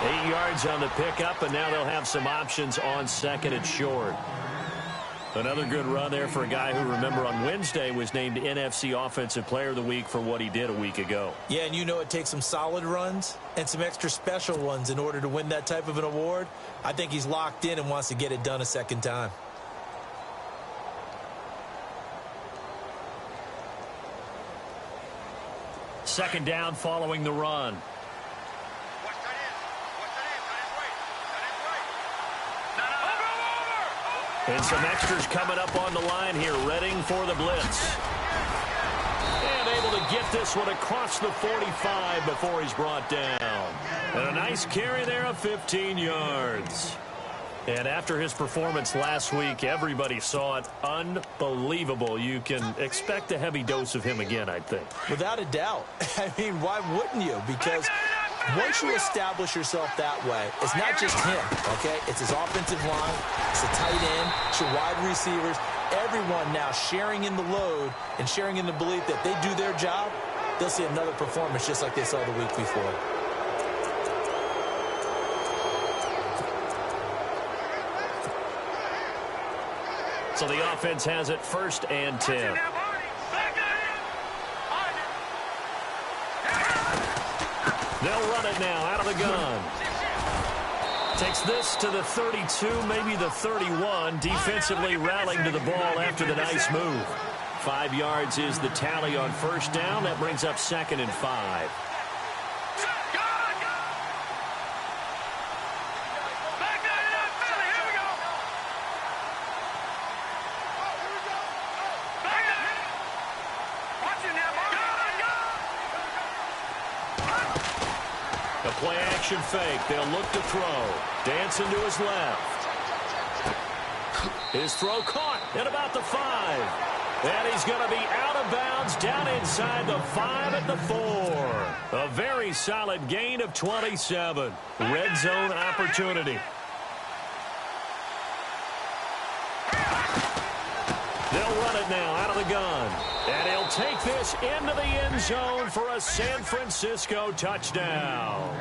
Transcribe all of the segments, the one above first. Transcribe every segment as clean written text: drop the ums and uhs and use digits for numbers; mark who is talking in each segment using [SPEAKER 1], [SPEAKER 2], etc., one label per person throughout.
[SPEAKER 1] 8 yards on the pickup, and now they'll have some options on second and short. Another good run there for a guy who, remember, on Wednesday was named NFC Offensive Player of the Week for what he did a week ago.
[SPEAKER 2] Yeah, and you know it takes some solid runs and some extra special ones in order to win that type of an award. I think he's locked in and wants to get it done a second time.
[SPEAKER 1] Second down following the run. And some extras coming up on the line here, readying for the blitz. And able to get this one across the 45 before he's brought down. And a nice carry there of 15 yards. And after his performance last week, everybody saw it. Unbelievable. You can expect a heavy dose of him again, I think.
[SPEAKER 2] Without a doubt. I mean, why wouldn't you? Because once you establish yourself that way, it's not just him, okay? It's his offensive line, it's the tight end, it's your wide receivers, everyone now sharing in the load and sharing in the belief that they do their job, they'll see another performance just like they saw the week before.
[SPEAKER 1] So the offense has it 1st and 10. They'll run it now out of the gun. Takes this to the 32, maybe the 31. Defensively rallying to the ball after the nice move. 5 yards is the tally on 1st down. That brings up 2nd and 5. The play-action fake. They'll look to throw. Dancing to his left. His throw caught at about the 5. And he's going to be out of bounds down inside the 5 at the 4. A very solid gain of 27. Red zone opportunity. They'll run it now out of the gun. And he'll take this into the end zone for a San Francisco touchdown.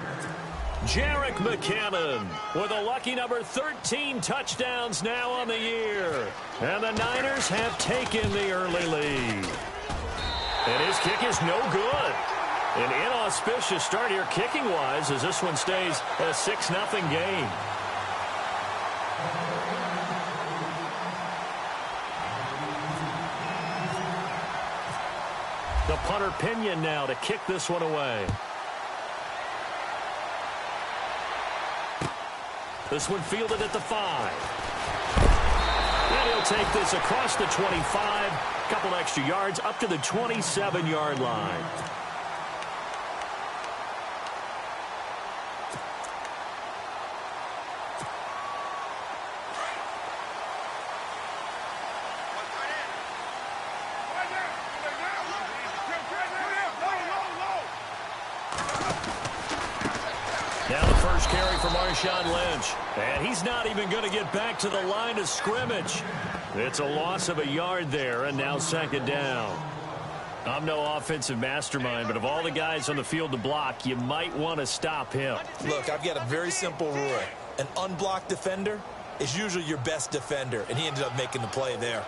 [SPEAKER 1] Jerick McKinnon with a lucky number 13 touchdowns now on the year. And the Niners have taken the early lead. And his kick is no good. An inauspicious start here kicking-wise as this one stays a 6-0 game. The punter Pinion now to kick this one away. This one fielded at the 5. And he'll take this across the 25. Couple extra yards up to the 27-yard line. Now the first carry for Marshawn Lynch. And he's not even going to get back to the line of scrimmage. It's a loss of a yard there, and now 2nd down. I'm no offensive mastermind, but of all the guys on the field to block, you might want to stop him.
[SPEAKER 2] Look, I've got a very simple rule. An unblocked defender is usually your best defender, and he ended up making the play there.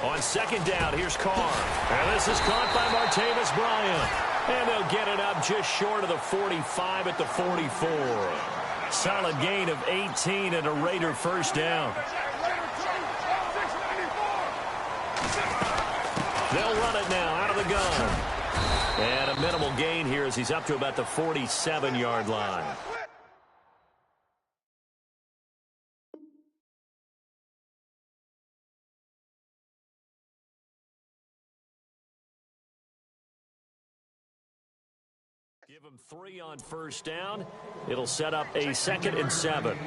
[SPEAKER 1] On 2nd down, here's Carr. And this is caught by Martavis Bryant. And they'll get it up just short of the 45 at the 44. Solid gain of 18 and a Raider 1st down. They'll run it now out of the gun. And a minimal gain here as he's up to about the 47-yard line. Give him 3 on 1st down. It'll set up a 2nd and 7.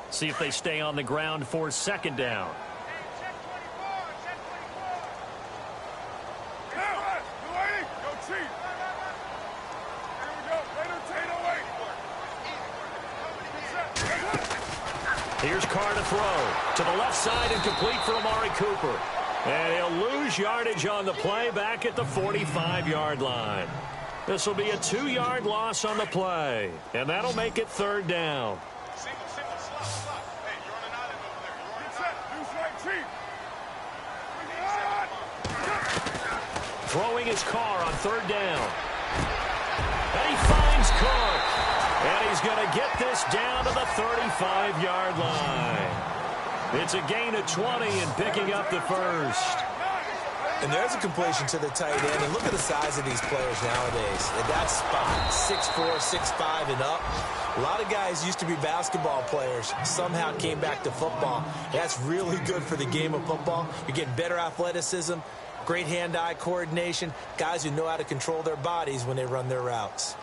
[SPEAKER 1] See if they stay on the ground for 2nd down. Here's Carr to throw. To the left side and complete for Amari Cooper. And he'll lose yardage on the play back at the 45-yard line. This will be a 2-yard loss on the play. And that'll make it third down. Throwing his Carr on third down. And he finds Cook. And he's going to get this down to the 35-yard line. It's a gain of 20 and picking up the first.
[SPEAKER 2] And there's a completion to the tight end. And look at the size of these players nowadays. At that spot, 6'4", 6'5", and up. A lot of guys used to be basketball players. Somehow came back to football. That's really good for the game of football. You're getting better athleticism, great hand-eye coordination, guys who know how to control their bodies when they run their routes.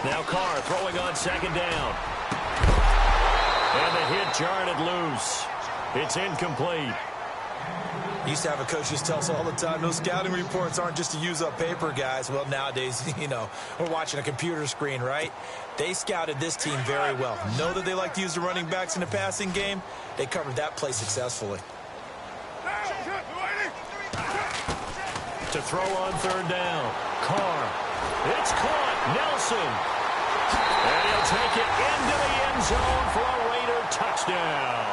[SPEAKER 1] Now Carr throwing on second down. And the hit jarred it loose. It's incomplete.
[SPEAKER 2] Used to have a coach just tell us all the time, those scouting reports aren't just to use up paper, guys. Well, nowadays, we're watching a computer screen, right? They scouted this team very well. Know that they like to use the running backs in the passing game. They covered that play successfully.
[SPEAKER 1] To throw on third down. Carr. It's caught. Nelson. And he'll take it into the end zone for a Raider touchdown.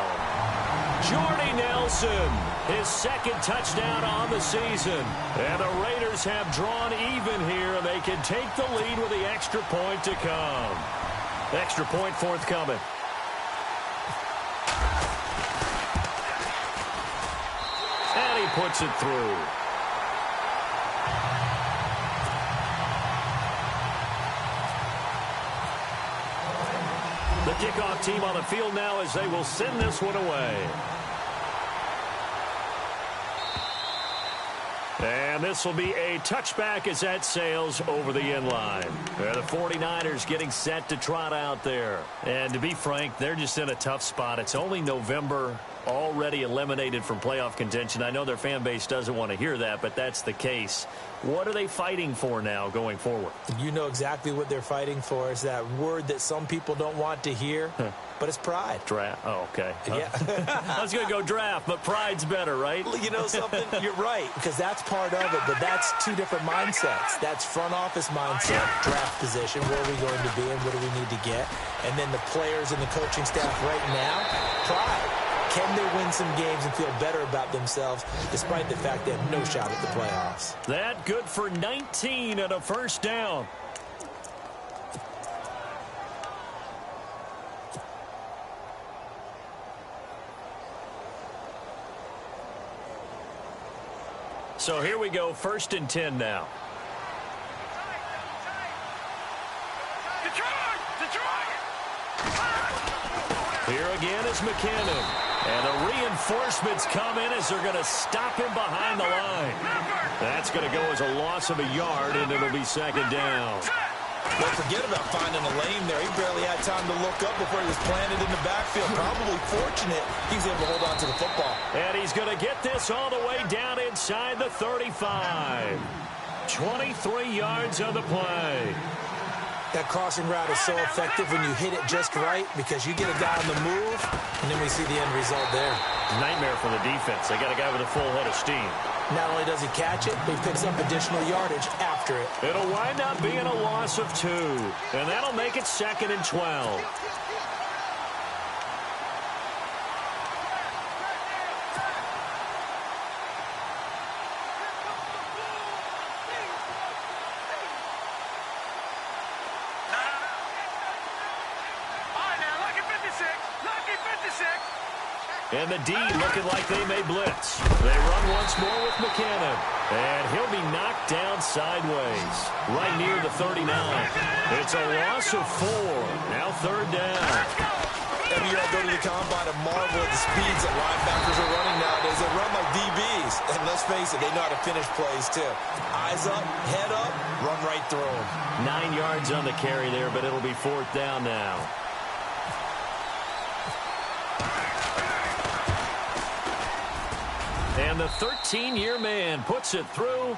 [SPEAKER 1] Jordy Nelson, his second touchdown on the season. And the Raiders have drawn even here, and they can take the lead with the extra point to come. Extra point forthcoming. And he puts it through. The kickoff team on the field now as they will send this one away. And this will be a touchback as that sails over the end line. The 49ers getting set to trot out there. And to be frank, they're just in a tough spot. It's only November, already eliminated from playoff contention. I know their fan base doesn't want to hear that, but that's the case. What are they fighting for now going forward?
[SPEAKER 2] You know exactly what they're fighting for. Is that word that some people don't want to hear, but it's pride.
[SPEAKER 1] Draft. Oh, okay.
[SPEAKER 2] Yeah.
[SPEAKER 1] I was going to go draft, but pride's better, right?
[SPEAKER 2] You know something? You're right, because that's part of it, but that's two different mindsets. That's front office mindset, draft position, where are we going to be and what do we need to get? And then the players and the coaching staff right now, pride. Can they win some games and feel better about themselves despite the fact they have no shot at the playoffs?
[SPEAKER 1] That good for 19 and a first down. So here we go, 1st and 10 now. Here again is McKinnon. And the reinforcements come in as they're going to stop him behind the line. That's going to go as a loss of a yard, and it'll be second down.
[SPEAKER 2] Don't forget about finding a lane there. He barely had time to look up before he was planted in the backfield. Probably fortunate he was able to hold on to the football.
[SPEAKER 1] And he's going to get this all the way down inside the 35. 23 yards on the play.
[SPEAKER 2] That crossing route is so effective when you hit it just right because you get a guy on the move, and then we see the end result there.
[SPEAKER 1] Nightmare for the defense. They got a guy with a full head of steam.
[SPEAKER 2] Not only does he catch it, but he picks up additional yardage after it.
[SPEAKER 1] It'll wind up being a loss of 2, and that'll make it 2nd and 12. And the D looking like they may blitz. They run once more with McKinnon. And he'll be knocked down sideways, right near the 39. It's a loss of 4. Now 3rd down.
[SPEAKER 2] Every year I go to the combine and marvel at the speeds that linebackers are running nowadays. They run like DBs. And let's face it, they know how to finish plays too. Eyes up, head up, run right through them.
[SPEAKER 1] 9 yards on the carry there, but it'll be 4th down now. And the 13-year man puts it through.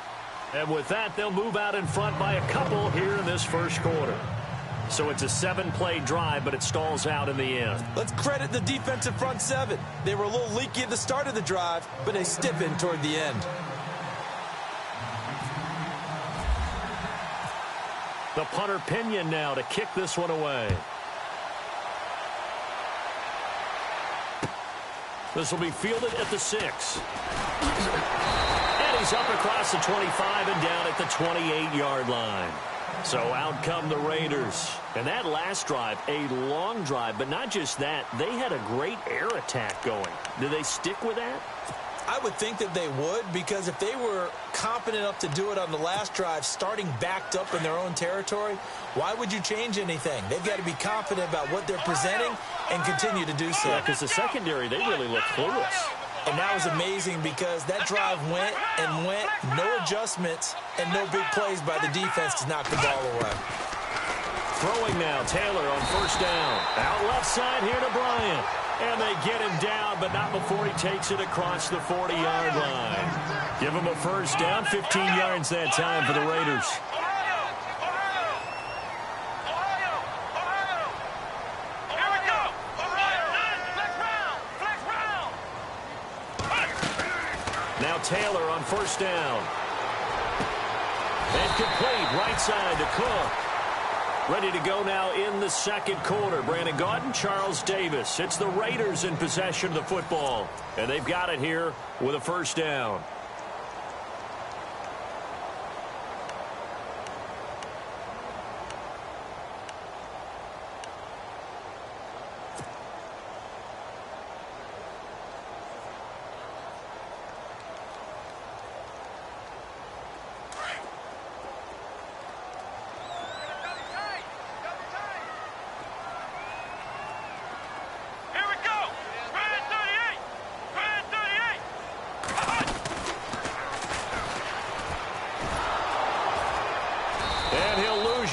[SPEAKER 1] And with that, they'll move out in front by a couple here in this first quarter. So it's a 7-play drive, but it stalls out in the end.
[SPEAKER 2] Let's credit the defensive front seven. They were a little leaky at the start of the drive, but they stiffened toward the end.
[SPEAKER 1] The punter Pinion now to kick this one away. This will be fielded at the 6. And he's up across the 25 and down at the 28-yard line. So out come the Raiders. And that last drive, a long drive, but not just that. They had a great air attack going. Do they stick with that?
[SPEAKER 2] I would think that they would, because if they were competent enough to do it on the last drive, starting backed up in their own territory, why would you change anything? They've got to be confident about what they're presenting and continue to do so.
[SPEAKER 1] Yeah, because the secondary, they really look clueless.
[SPEAKER 2] And that was amazing because that drive went and went, no adjustments, and no big plays by the defense to knock the ball away.
[SPEAKER 1] Throwing now, Taylor on first down. Out left side here to Bryant. And they get him down, but not before he takes it across the 40-yard line. Give him a first down, 15 yards that time for the Raiders. Now Taylor on first down. And complete, right side to Cook. Ready to go now in the second quarter. Brandon Gaudin, Charles Davis. It's the Raiders in possession of the football. And they've got it here with a first down.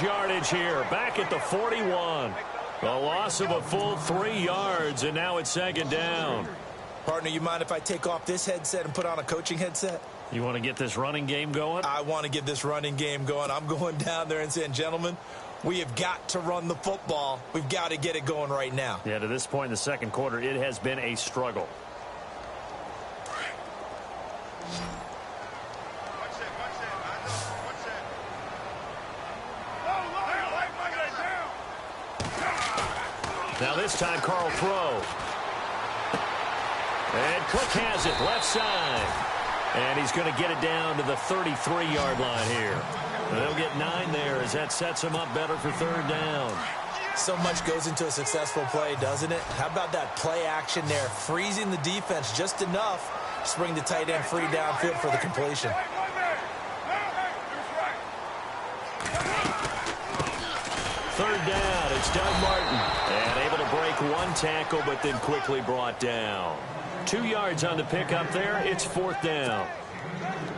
[SPEAKER 1] Yardage here, back at the 41. A loss of a full 3 yards, and now it's second down.
[SPEAKER 2] Partner, you mind if I take off this headset and put on a coaching headset?
[SPEAKER 1] You want to get this running game going?
[SPEAKER 2] I want to get this running game going. I'm going down there and saying, gentlemen, we have got to run the football. We've got to get it going right now.
[SPEAKER 1] Yeah, to this point in the second quarter, it has been a struggle. Now this time, Carl throw. And Cook has it, left side. And he's going to get it down to the 33-yard line here. And they'll get 9 there as that sets him up better for third down.
[SPEAKER 2] So much goes into a successful play, doesn't it? How about that play action there? Freezing the defense just enough to bring the tight end free downfield for the completion.
[SPEAKER 1] Third down, it's Doug Martin. And able to break one tackle, but then quickly brought down. 2 yards on the pickup there. It's fourth down.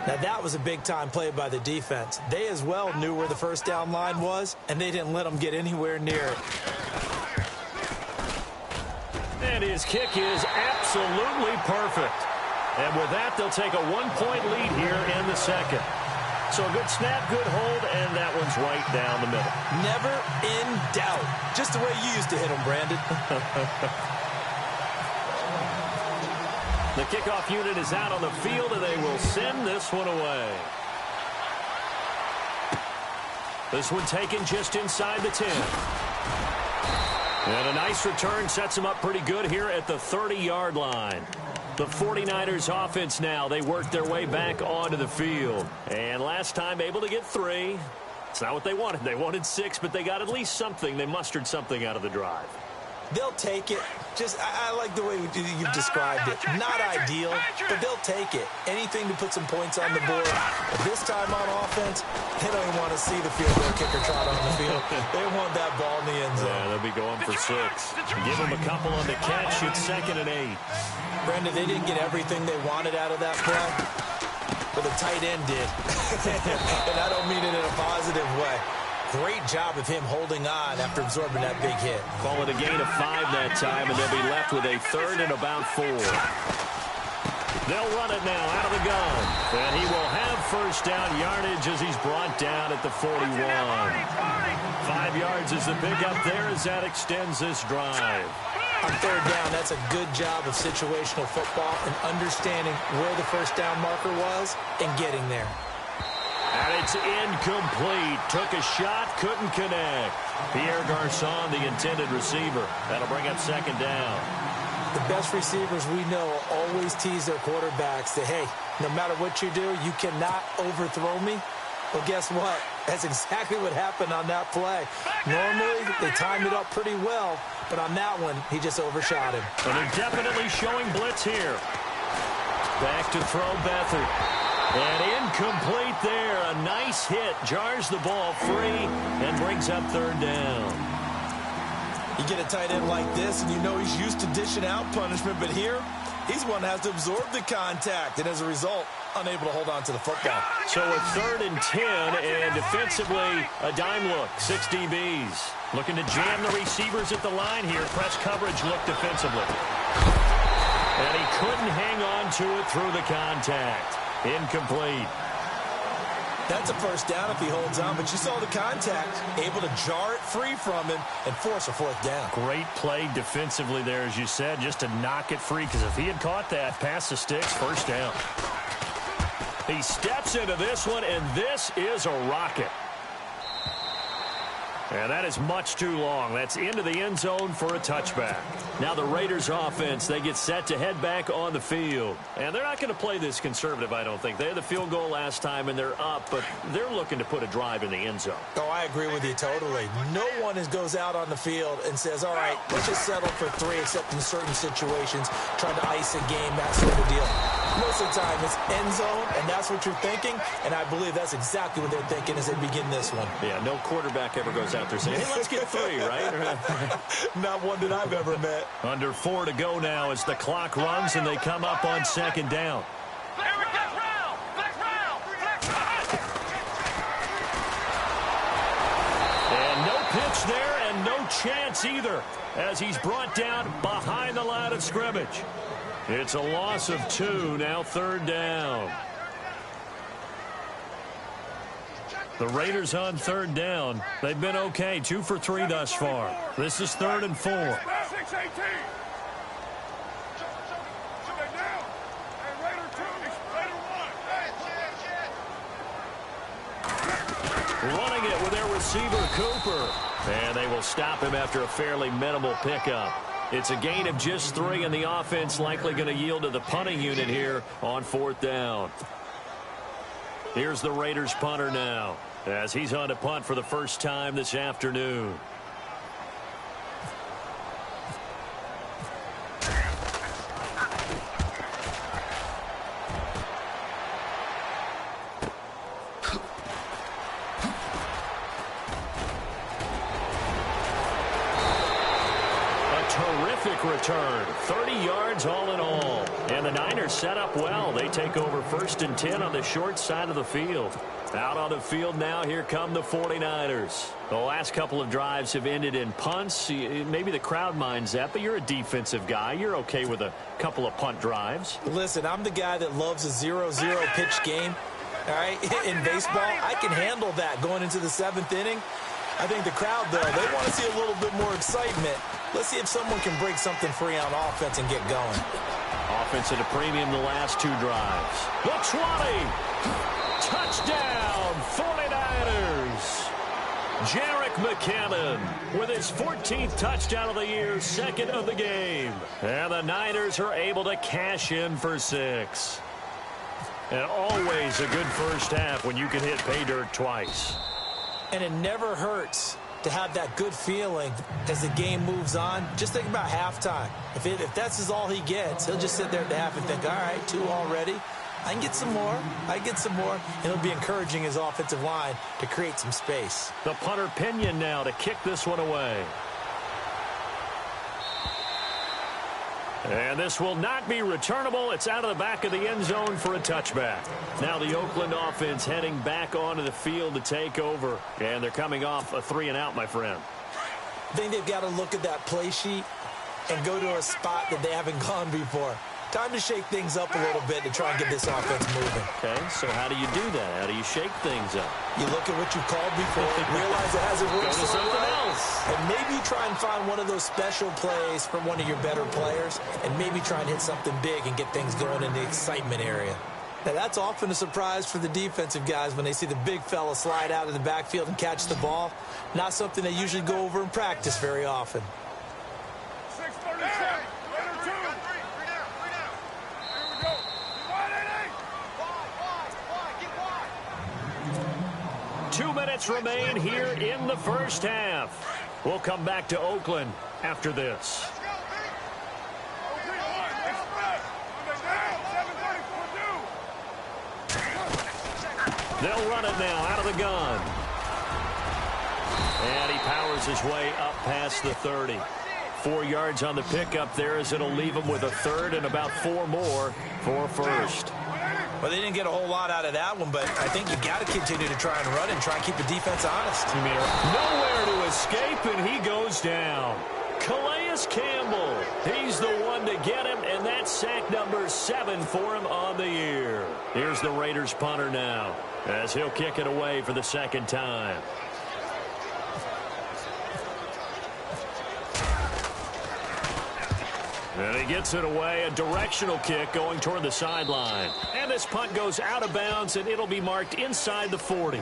[SPEAKER 2] Now, that was a big-time play by the defense. They as well knew where the first down line was, and they didn't let them get anywhere near it.
[SPEAKER 1] And his kick is absolutely perfect. And with that, they'll take a 1-point lead here in the second. So a good snap, good hold, and that one's right down the middle.
[SPEAKER 2] Never in doubt. Just the way you used to hit them, Brandon.
[SPEAKER 1] The kickoff unit is out on the field, and they will send this one away. This one taken just inside the 10. And a nice return sets them up pretty good here at the 30-yard line. The 49ers offense now, they work their way back onto the field. And last time able to get 3. It's not what they wanted. They wanted 6, but they got at least something. They mustered something out of the drive.
[SPEAKER 2] They'll take it. I like the way you've described it. Not ideal, but they'll take it. Anything to put some points on the board. But this time on offense, they don't even want to see the field goal kicker trot on the field. They want that ball in the end zone.
[SPEAKER 1] Yeah, they'll be going for 6. Give them a couple on the catch. It's 2nd and 8.
[SPEAKER 2] Brandon, they didn't get everything they wanted out of that play, but the tight end did. And I don't mean it in a positive way. Great job of him holding on after absorbing that big hit.
[SPEAKER 1] Call it a gain of 5 that time, and they'll be left with a 3rd and about 4. They'll run it now out of the gun. And he will have first down yardage as he's brought down at the 41. 5 yards is the pickup there as that extends this drive.
[SPEAKER 2] On third down, that's a good job of situational football and understanding where the first down marker was and getting there.
[SPEAKER 1] And it's incomplete. Took a shot, couldn't connect. Pierre Garçon, the intended receiver. That'll bring up second down.
[SPEAKER 2] The best receivers we know always tease their quarterbacks that, hey, no matter what you do, you cannot overthrow me. Well, guess what? That's exactly what happened on that play. Normally, they timed it up pretty well, but on that one, he just overshot him.
[SPEAKER 1] And they're definitely showing blitz here. Back to throw Beathard. And incomplete there. A nice hit. Jars the ball free and brings up third down.
[SPEAKER 2] You get a tight end like this, and you know he's used to dishing out punishment, but here, he's one that has to absorb the contact, and as a result, unable to hold on to the football.
[SPEAKER 1] So a 3rd and 10, and defensively, a dime look. 6 DBs. Looking to jam the receivers at the line here. Press coverage look defensively. And he couldn't hang on to it through the contact. Incomplete.
[SPEAKER 2] That's a first down if he holds on, but you saw the contact, able to jar it free from him and force a 4th down.
[SPEAKER 1] Great play defensively there, as you said, just to knock it free, because if he had caught that, past the sticks, first down. He steps into this one, and this is a rocket. And that is much too long. That's into the end zone for a touchback. Now the Raiders offense, they get set to head back on the field. And they're not going to play this conservative, I don't think. They had the field goal last time, and they're up, but they're looking to put a drive in the end zone.
[SPEAKER 2] Oh, I agree with you totally. No one goes out on the field and says, all right, let's just settle for 3, except in certain situations, trying to ice a game, that sort of deal. Most of the time, it's end zone, and that's what you're thinking, and I believe that's exactly what they're thinking as they begin this one.
[SPEAKER 1] Yeah, no quarterback ever goes out there saying, hey, let's get 3, right?
[SPEAKER 2] Not one that I've ever met.
[SPEAKER 1] Under 4 to go now as the clock runs and they come up on second down. And no pitch there and no chance either as he's brought down behind the line of scrimmage. It's a loss of 2, now third down. The Raiders on third down. They've been okay, 2 for 3 thus far. This is 3rd and 4. Running it with their receiver, Cooper. And they will stop him after a fairly minimal pickup. It's a gain of just 3, and the offense likely going to yield to the punting unit here on 4th down. Here's the Raiders punter now as he's on to punt for the first time this afternoon. Return, 30 yards all in all. And the Niners set up well. They take over 1st and 10 on the short side of the field. Out on the field now, here come the 49ers. The last couple of drives have ended in punts. Maybe the crowd minds that, but you're a defensive guy. You're okay with a couple of punt drives.
[SPEAKER 2] Listen, I'm the guy that loves a 0-0 pitch game. All right, in baseball, I can handle that going into the 7th inning. I think the crowd, though, they want to see a little bit more excitement. Let's see if someone can break something free on offense and get going.
[SPEAKER 1] Offense at a premium the last 2 drives. The 20. Touchdown, 49ers. Jerick McKinnon with his 14th touchdown of the year, 2nd of the game. And the Niners are able to cash in for 6. And always a good first half when you can hit pay dirt twice.
[SPEAKER 2] And it never hurts to have that good feeling as the game moves on. Just think about halftime. If that's all he gets, he'll just sit there at the half and think, all right, 2 already. I can get some more. I get some more. And it'll be encouraging his offensive line to create some space.
[SPEAKER 1] The punter Pinion now to kick this one away. And this will not be returnable. It's out of the back of the end zone for a touchback. Now the Oakland offense heading back onto the field to take over. And they're coming off a 3-and-out, my friend.
[SPEAKER 2] I think they've got to look at that play sheet and go to a spot that they haven't gone before. Time to shake things up a little bit to try and get this offense moving.
[SPEAKER 1] Okay, so how do you do that? How do you shake things up?
[SPEAKER 2] You look at what you called before, realize it hasn't worked
[SPEAKER 1] Go to something else.
[SPEAKER 2] and maybe try and find one of those special plays from one of your better players, and maybe try and hit something big and get things going in the excitement area. Now, that's often a surprise for the defensive guys when they see the big fella slide out of the backfield and catch the ball. Not something they usually go over in practice very often.
[SPEAKER 1] 2 minutes remain here in the first half. We'll come back to Oakland after this. They'll run it now out of the gun. And he powers his way up past the 30. 4 yards on the pickup there as it'll leave him with a third and about 4 more for first.
[SPEAKER 2] Well, they didn't get a whole lot out of that one, but I think you got to continue to try and run and try and keep the defense honest.
[SPEAKER 1] Nowhere to escape, and he goes down. Calais Campbell, he's the one to get him, and that's sack number 7 for him on the year. Here's the Raiders punter now, as he'll kick it away for the second time. And he gets it away, a directional kick going toward the sideline. And this punt goes out of bounds, and it'll be marked inside the 40.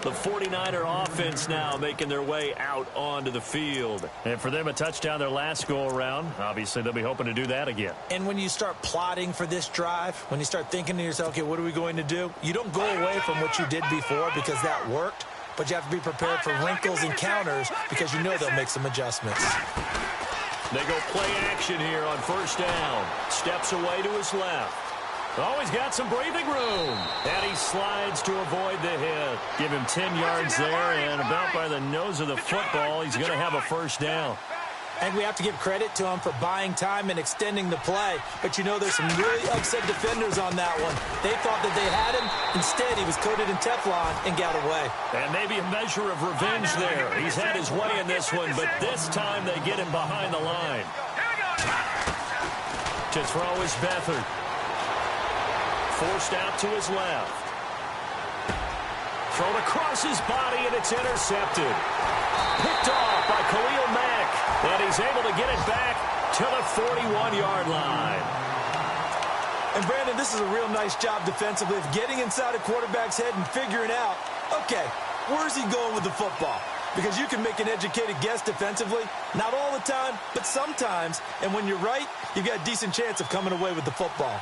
[SPEAKER 1] The 49er offense now making their way out onto the field. And for them, a touchdown their last go-around. Obviously, they'll be hoping to do that again.
[SPEAKER 2] And when you start plotting for this drive, when you start thinking to yourself, okay, what are we going to do? You don't go away from what you did before because that worked, but you have to be prepared for wrinkles and counters because you know they'll make some adjustments.
[SPEAKER 1] They go play action here on first down. Steps away to his left. Oh, he's got some breathing room. And he slides to avoid the hit. Give him 10 yards there, and about by the nose of the football, he's going to have a first down.
[SPEAKER 2] And we have to give credit to him for buying time and extending the play. But you know there's some really upset defenders on that one. They thought that they had him. Instead, he was coated in Teflon and got away.
[SPEAKER 1] And maybe a measure of revenge there. He's had his way in this one, but this time they get him behind the line. To throw is Beathard. Forced out to his left. Thrown across his body, and it's intercepted. Picked off by Khalil Mack. And he's able to get it back to the 41-yard line.
[SPEAKER 2] And, Brandon, this is a real nice job defensively of getting inside a quarterback's head and figuring out, okay, where's he going with the football? Because you can make an educated guess defensively. Not all the time, but sometimes. And when you're right, you've got a decent chance of coming away with the football.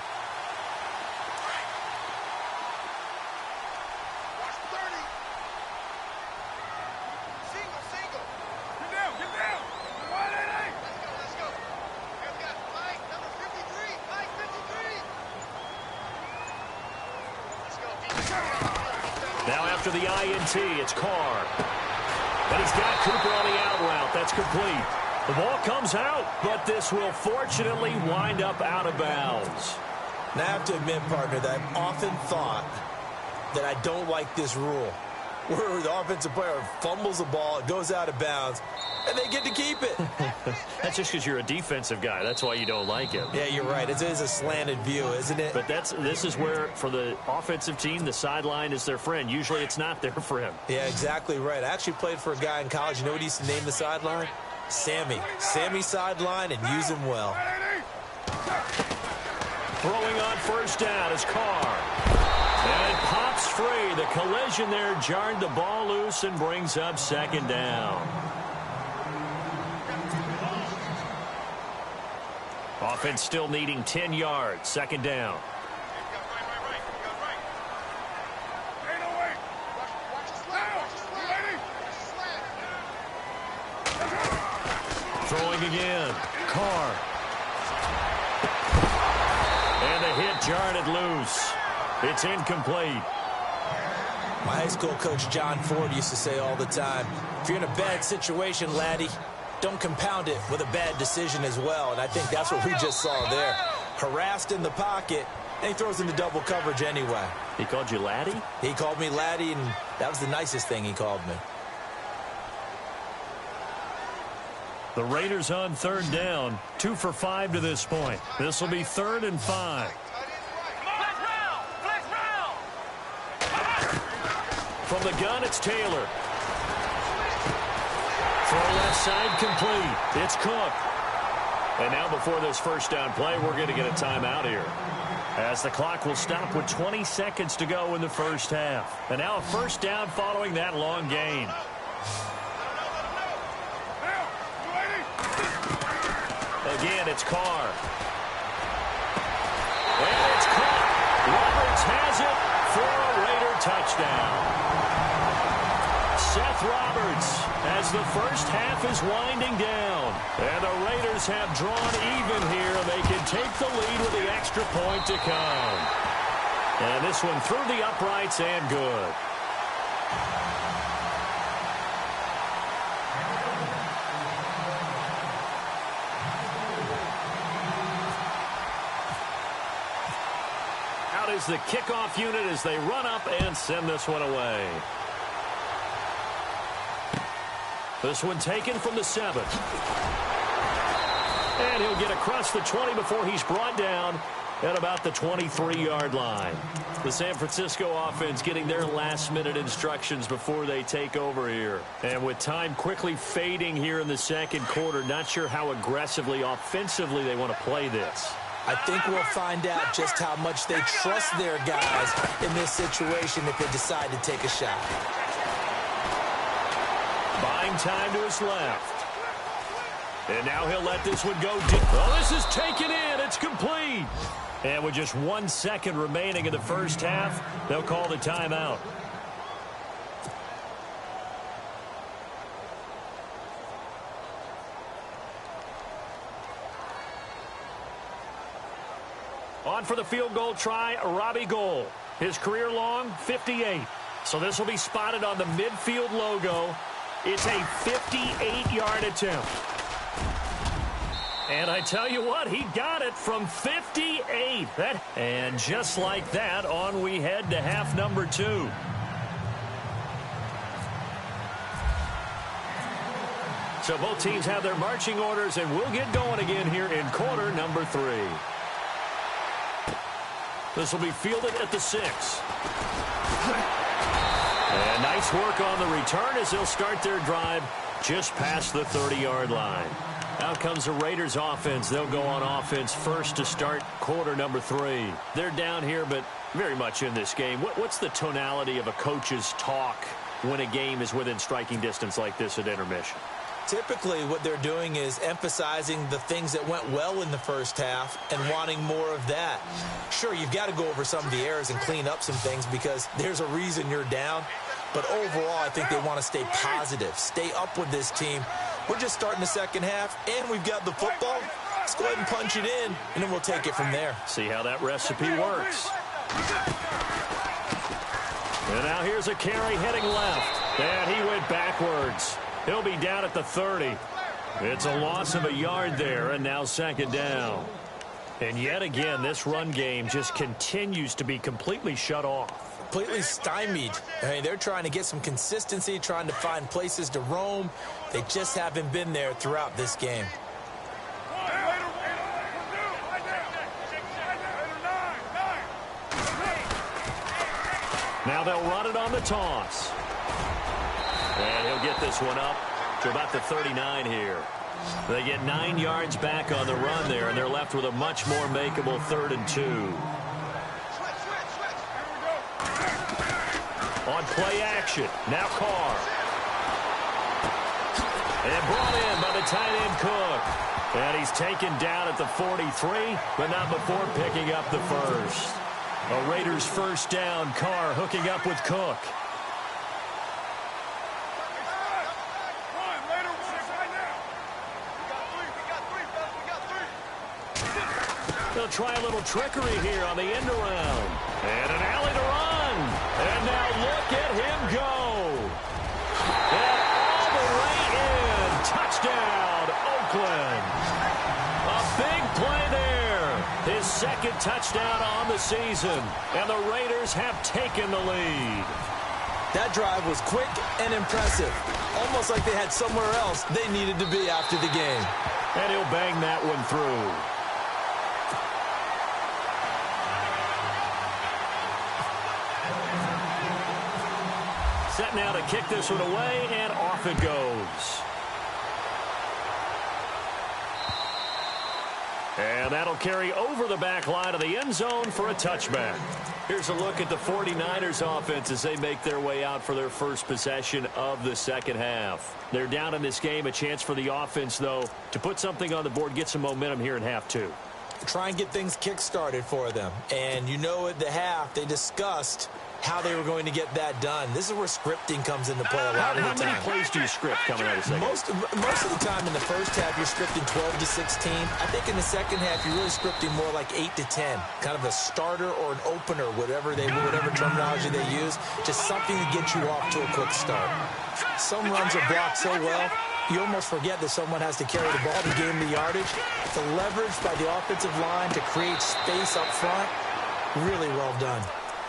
[SPEAKER 1] Now after the INT, it's Carr. And he's got Cooper on the out route. That's complete. The ball comes out, but this will fortunately wind up out of bounds.
[SPEAKER 2] Now, I have to admit, partner, that I've often thought that I don't like this rule, where the offensive player fumbles the ball, it goes out of bounds, and they get to keep it.
[SPEAKER 1] That's just because you're a defensive guy. That's why you don't like it.
[SPEAKER 2] Yeah, you're right. It is a slanted view, isn't it?
[SPEAKER 1] But this is where, for the offensive team, the sideline is their friend. Usually it's not their friend.
[SPEAKER 2] Yeah, exactly right. I actually played for a guy in college. You know what he used to name the sideline? Sammy. Sammy sideline, and use him well.
[SPEAKER 1] Throwing on first down is Carr. And it pops free. The collision there jarred the ball loose and brings up second down. Offense still needing 10 yards. Second down. Throwing again. Carr. And the hit jarred it loose. It's incomplete.
[SPEAKER 2] My high school coach, John Ford, used to say all the time, if you're in a bad situation, laddie, don't compound it with a bad decision as well. And I think that's what we just saw there. Harassed in the pocket, and he throws into double coverage anyway.
[SPEAKER 1] He called you laddie?
[SPEAKER 2] He called me laddie, and that was the nicest thing he called me.
[SPEAKER 1] The Raiders on third down, 2 for 5 to this point. This will be 3rd and 5. From the gun, it's Taylor. Throw left side complete. It's Cook. And now before this first down play, we're going to get a timeout here, as the clock will stop with 20 seconds to go in the first half. And now a first down following that long gain. Again, it's Carr. And it's caught. Roberts has it for a Raider touchdown. Seth Roberts, as the first half is winding down. And the Raiders have drawn even here. They can take the lead with the extra point to come. And this one through the uprights and good. Out is the kickoff unit as they run up and send this one away. This one taken from the 7. And he'll get across the 20 before he's brought down at about the 23-yard line. The San Francisco offense getting their last-minute instructions before they take over here. And with time quickly fading here in the second quarter, not sure how aggressively, offensively they want to play this.
[SPEAKER 2] I think we'll find out just how much they trust their guys in this situation if they decide to take a shot.
[SPEAKER 1] Buying time to his left. And now he'll let this one go deep. Oh, this is taken in. It's complete. And with just 1 second remaining in the first half, they'll call the timeout. On for the field goal try, Robbie Gould. His career long, 58. So this will be spotted on the midfield logo. It's a 58-yard attempt. And I tell you what, he got it from 58. And just like that, on we head to half number 2. So both teams have their marching orders, and we'll get going again here in quarter number 3. This will be fielded at the 6. And nice work on the return as they'll start their drive just past the 30-yard line. Out comes the Raiders offense. They'll go on offense first to start quarter number 3. They're down here, but very much in this game. What's the tonality of a coach's talk when a game is within striking distance like this at intermission?
[SPEAKER 2] Typically, what they're doing is emphasizing the things that went well in the first half and wanting more of that. Sure, you've got to go over some of the errors and clean up some things because there's a reason you're down. But overall, I think they want to stay positive, stay up with this team. We're just starting the second half, and we've got the football. Let's go ahead and punch it in, and then we'll take it from there.
[SPEAKER 1] See how that recipe works. And now here's a carry heading left. And he went backwards. He'll be down at the 30. It's a loss of a yard there, and now second down. And yet again, this run game just continues to be completely shut off.
[SPEAKER 2] Completely stymied. I mean, they're trying to get some consistency, trying to find places to roam. They just haven't been there throughout this game.
[SPEAKER 1] Now they'll run it on the toss. And he'll get this one up to about the 39 here. They get 9 yards back on the run there, and they're left with a much more makeable 3rd and 2. On play action, now Carr. And brought in by the tight end Cook. And he's taken down at the 43, but not before picking up the first. A Raiders first down, Carr hooking up with Cook. They'll try a little trickery here on the end around. And an alley to run. And now look at him go. And all the way in. Touchdown, Oakland. A big play there. His second touchdown on the season. And the Raiders have taken the lead.
[SPEAKER 2] That drive was quick and impressive. Almost like they had somewhere else they needed to be after the game.
[SPEAKER 1] And he'll bang that one through. Set now to kick this one away, and off it goes. And that'll carry over the back line of the end zone for a touchback. Here's a look at the 49ers offense as they make their way out for their first possession of the second half. They're down in this game. A chance for the offense, though, to put something on the board, get some momentum here in half two.
[SPEAKER 2] Try and get things kick-started for them. And you know at the half, they discussed how they were going to get that done. This is where scripting comes into play a lot of the time.
[SPEAKER 1] How many plays do you script coming out of the second?
[SPEAKER 2] Most of the time in the first half, you're scripting 12 to 16. I think in the second half, you're really scripting more like 8 to 10. Kind of a starter or an opener, whatever terminology they use. Just something to get you off to a quick start. Some runs are blocked so well, you almost forget that someone has to carry the ball to gain the yardage. The leverage by the offensive line to create space up front, really well done.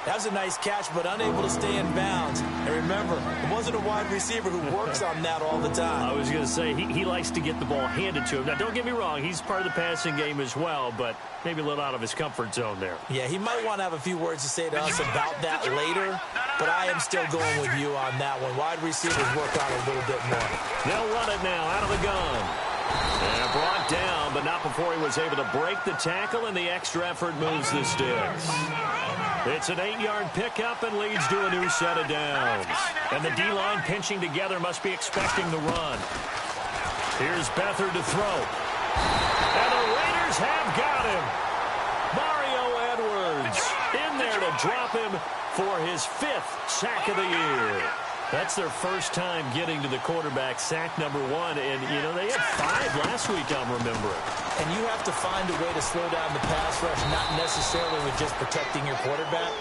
[SPEAKER 2] That was a nice catch, but unable to stay in bounds. And remember, it wasn't a wide receiver who works on that all the time.
[SPEAKER 1] I was going to say, he likes to get the ball handed to him. Now, don't get me wrong, he's part of the passing game as well, but maybe a little out of his comfort zone there.
[SPEAKER 2] Yeah, he might want to have a few words to say to us about that later, but I am still going with you on that one. Wide receivers work on it a little bit more.
[SPEAKER 1] They'll run it now out of the gun. And brought down, but not before he was able to break the tackle, and the extra effort moves the sticks. It's an 8-yard pickup and leads to a new set of downs. And the D-line pinching together must be expecting the run. Here's Beathard to throw. And the Raiders have got him. Mario Edwards in there to drop him for his 5th sack of the year. That's their first time getting to the quarterback, sack number 1. And, you know, they had 5 last week, I'm remembering.
[SPEAKER 2] And you have to find a way to slow down the pass rush, not necessarily with just protecting your quarterback,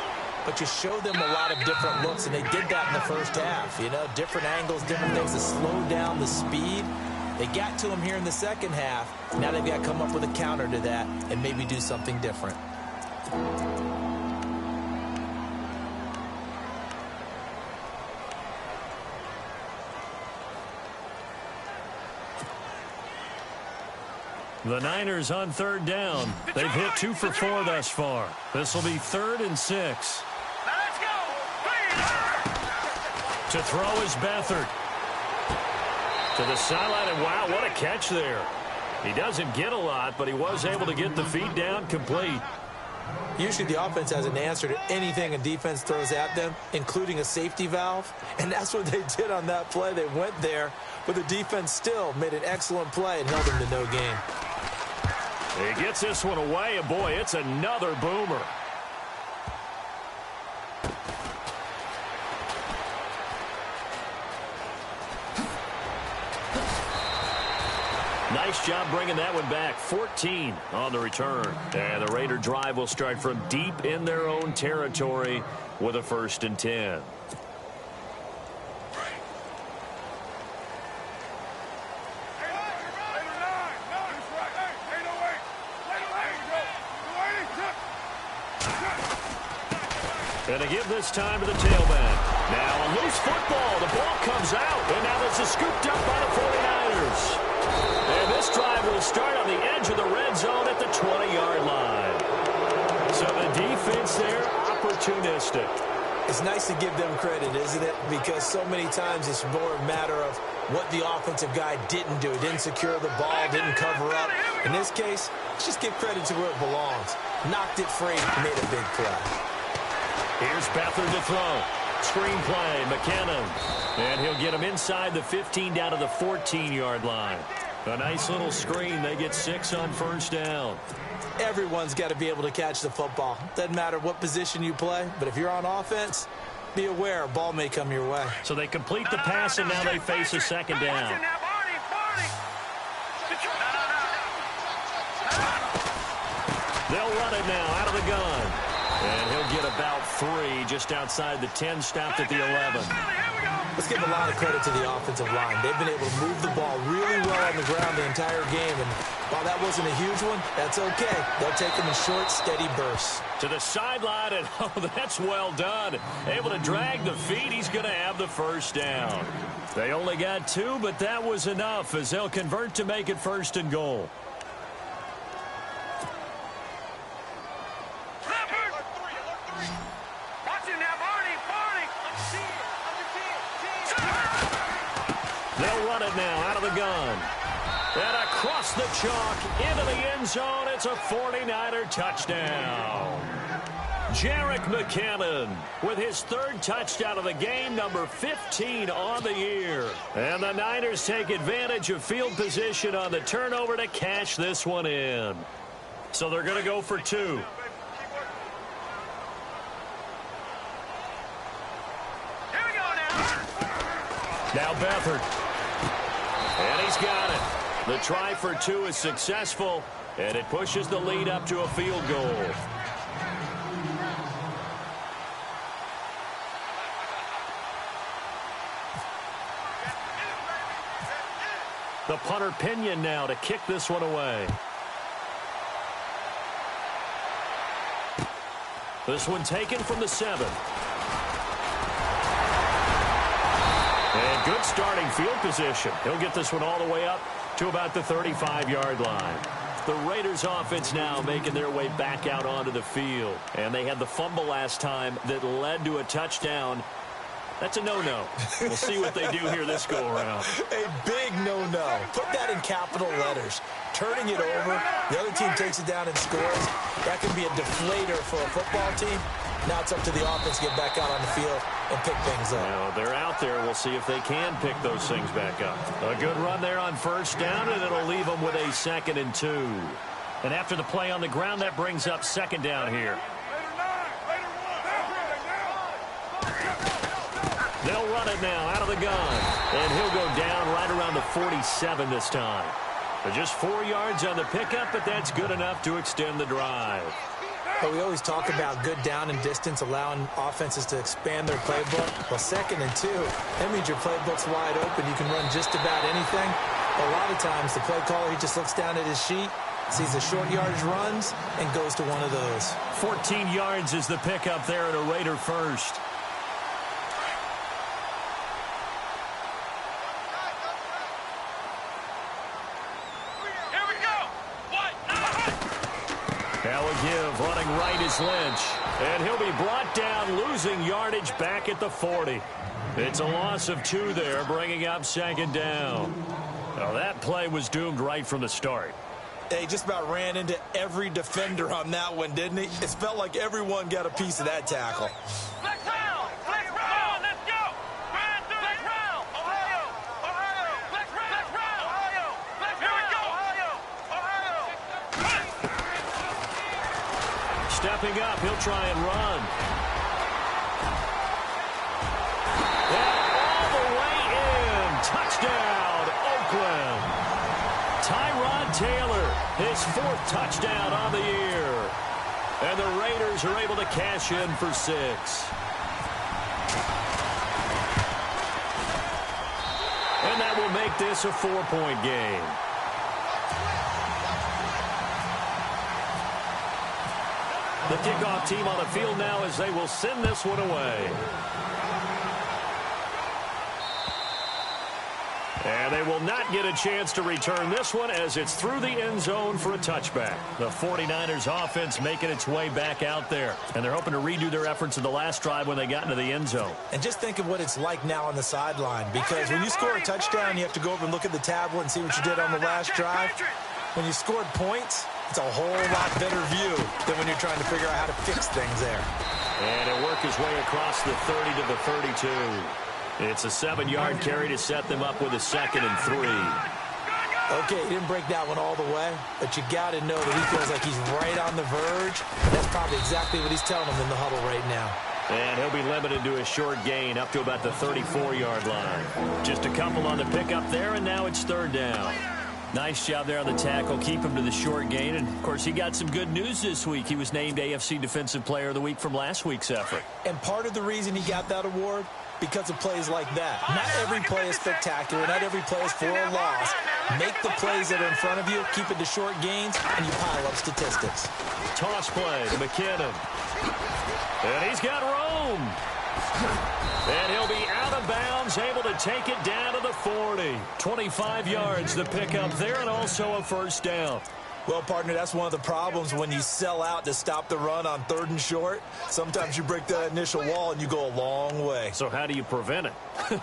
[SPEAKER 2] but you show them a lot of different looks, and they did that in the first half. You know, different angles, different things to slow down the speed. They got to him here in the second half. Now they've got to come up with a counter to that and maybe do something different.
[SPEAKER 1] The Niners on third down. They've hit 2 for 4 thus far. This will be 3rd and 6. To throw is Beathard. To the sideline, and wow, what a catch there. He doesn't get a lot, but he was able to get the feet down complete.
[SPEAKER 2] Usually the offense has an answer to anything a defense throws at them, including a safety valve, and that's what they did on that play. They went there, but the defense still made an excellent play and held them to no gain.
[SPEAKER 1] He gets this one away, and boy, it's another boomer. Nice job bringing that one back. 14 on the return. And the Raider drive will start from deep in their own territory with a 1st and 10. And to give this time to the tailback. Now a loose football. The ball comes out. And now this is scooped up by the 49ers. And this drive will start on the edge of the red zone at the 20-yard line. So the defense there, opportunistic.
[SPEAKER 2] It's nice to give them credit, isn't it? Because so many times it's more a matter of what the offensive guy didn't do. Didn't secure the ball, didn't cover up. In this case, let's just give credit to where it belongs. Knocked it free, made a big play.
[SPEAKER 1] Here's Beathard to throw. Screen play, McKinnon. And he'll get him inside the 15 down to the 14-yard line. A nice little screen. They get 6 on 1st down.
[SPEAKER 2] Everyone's got to be able to catch the football. Doesn't matter what position you play, but if you're on offense, be aware a ball may come your way.
[SPEAKER 1] So they complete the pass, and now they face a 2nd down. They'll run it now out of the gun. And he'll get about 3 just outside the 10, stopped at the 11.
[SPEAKER 2] Let's give a lot of credit to the offensive line. They've been able to move the ball really well on the ground the entire game, and while that wasn't a huge one, that's okay. They'll take them in short, steady bursts.
[SPEAKER 1] To the sideline, and oh, that's well done. Able to drag the feet. He's going to have the first down. They only got 2, but that was enough as they'll convert to make it 1st and goal. They'll run it now out of the gun. And across the chalk into the end zone. It's a 49er touchdown. Jerick McKinnon with his 3rd touchdown of the game, number 15 on the year. And the Niners take advantage of field position on the turnover to cash this one in. So they're going to go for 2. Now Beathard. And he's got it. The try for 2 is successful, and it pushes the lead up to a field goal. The punter Pinion now to kick this one away. This one taken from the 7. And good starting field position. He'll get this one all the way up to about the 35-yard line. The Raiders offense now making their way back out onto the field. And they had the fumble last time that led to a touchdown. That's a no-no. We'll see what they do here this go-around.
[SPEAKER 2] A big no-no. Put that in capital letters. Turning it over, the other team takes it down and scores. That can be a deflator for a football team. Now it's up to the offense to get back out on the field and pick things up.
[SPEAKER 1] Now, they're out there. We'll see if they can pick those things back up. A good run there on 1st down, and it'll leave them with a 2nd and 2. And after the play on the ground, that brings up 2nd down here. They'll run it now out of the gun. And he'll go down right around the 47 this time. But just 4 yards on the pickup, but that's good enough to extend the drive.
[SPEAKER 2] But we always talk about good down and distance, allowing offenses to expand their playbook. Well, 2nd and 2, that means your playbook's wide open. You can run just about anything. A lot of times, the play caller, he just looks down at his sheet, sees the short yardage runs, and goes to one of those.
[SPEAKER 1] 14 yards is the pickup there at a Raider 1st. Now a give, running right is Lynch. And he'll be brought down, losing yardage back at the 40. It's a loss of 2 there, bringing up 2nd down. Now that play was doomed right from the start.
[SPEAKER 2] He just about ran into every defender on that one, didn't he? It felt like everyone got a piece of that tackle.
[SPEAKER 1] Stepping up, he'll try and run. And all the way in. Touchdown, Oakland. Tyrod Taylor, his 4th touchdown on the year. And the Raiders are able to cash in for 6. And that will make this a 4-point game. The kickoff team on the field now as they will send this one away. And they will not get a chance to return this one as it's through the end zone for a touchback. The 49ers offense making its way back out there. And they're hoping to redo their efforts in the last drive when they got into the end zone.
[SPEAKER 2] And just think of what it's like now on the sideline. Because when you score a touchdown, you have to go over and look at the tablet and see what you did on the last drive. When you scored points, it's a whole lot better view than when you're trying to figure out how to fix things there.
[SPEAKER 1] And he'll work his way across the 30 to the 32. It's a 7-yard carry to set them up with a 2nd and 3.
[SPEAKER 2] Okay, he didn't break that one all the way, but you got to know that he feels like he's right on the verge. That's probably exactly what he's telling them in the huddle right now.
[SPEAKER 1] And he'll be limited to a short gain up to about the 34-yard line. Just a couple on the pickup there, and now it's 3rd down. Nice job there on the tackle. Keep him to the short gain. And, of course, he got some good news this week. He was named AFC Defensive Player of the Week from last week's effort.
[SPEAKER 2] And part of the reason he got that award because of plays like that. Not every play is spectacular. Not every play is for a loss. Make the plays that are in front of you, keep it to short gains, and you pile up statistics.
[SPEAKER 1] Toss play to McKinnon. And he's got room. And he'll be out of bounds, able to take it down to the 40. 25 yards to pick up there, and also a first down.
[SPEAKER 2] Well, partner, that's one of the problems when you sell out to stop the run on 3rd and short. Sometimes you break that initial wall and you go a long way.
[SPEAKER 1] So how do you prevent it?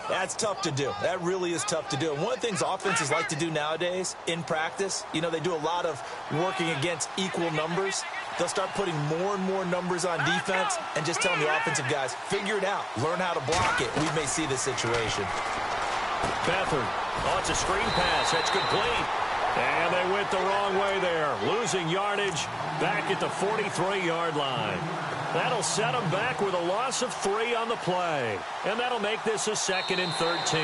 [SPEAKER 2] That's tough to do. That really is tough to do. And one of the things offenses like to do nowadays in practice, you know, they do a lot of working against equal numbers. They'll start putting more and more numbers on defense and just telling the offensive guys, figure it out. Learn how to block it. We may see this situation.
[SPEAKER 1] Beathard. Oh, it's a screen pass. That's complete. And they went the wrong way there. Losing yardage back at the 43-yard line. That'll set them back with a loss of 3 on the play. And that'll make this a 2nd and 13.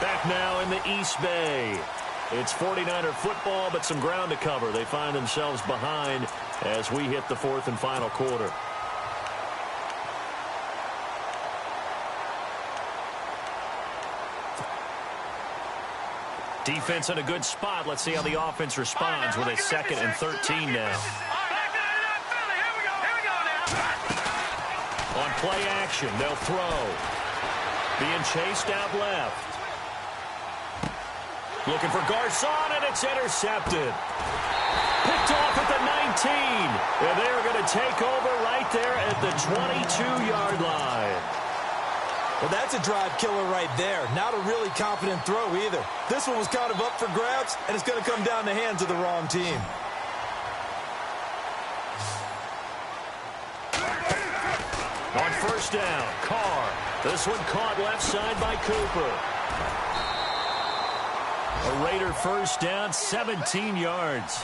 [SPEAKER 1] Back now in the East Bay. It's 49er football, but some ground to cover. They find themselves behind as we hit the 4th and final quarter. Defense in a good spot. Let's see how the offense responds with a 2nd and 13 now. On play action, they'll throw. Being chased out left. Looking for Garcon, and it's intercepted. Picked off at the 19. And they're going to take over right there at the 22-yard line.
[SPEAKER 2] Well, that's a drive killer right there. Not a really confident throw either. This one was kind of up for grabs, and it's going to come down the hands of the wrong team.
[SPEAKER 1] On first down, Carr. This one caught left side by Cooper. A Raider first down, 17 yards.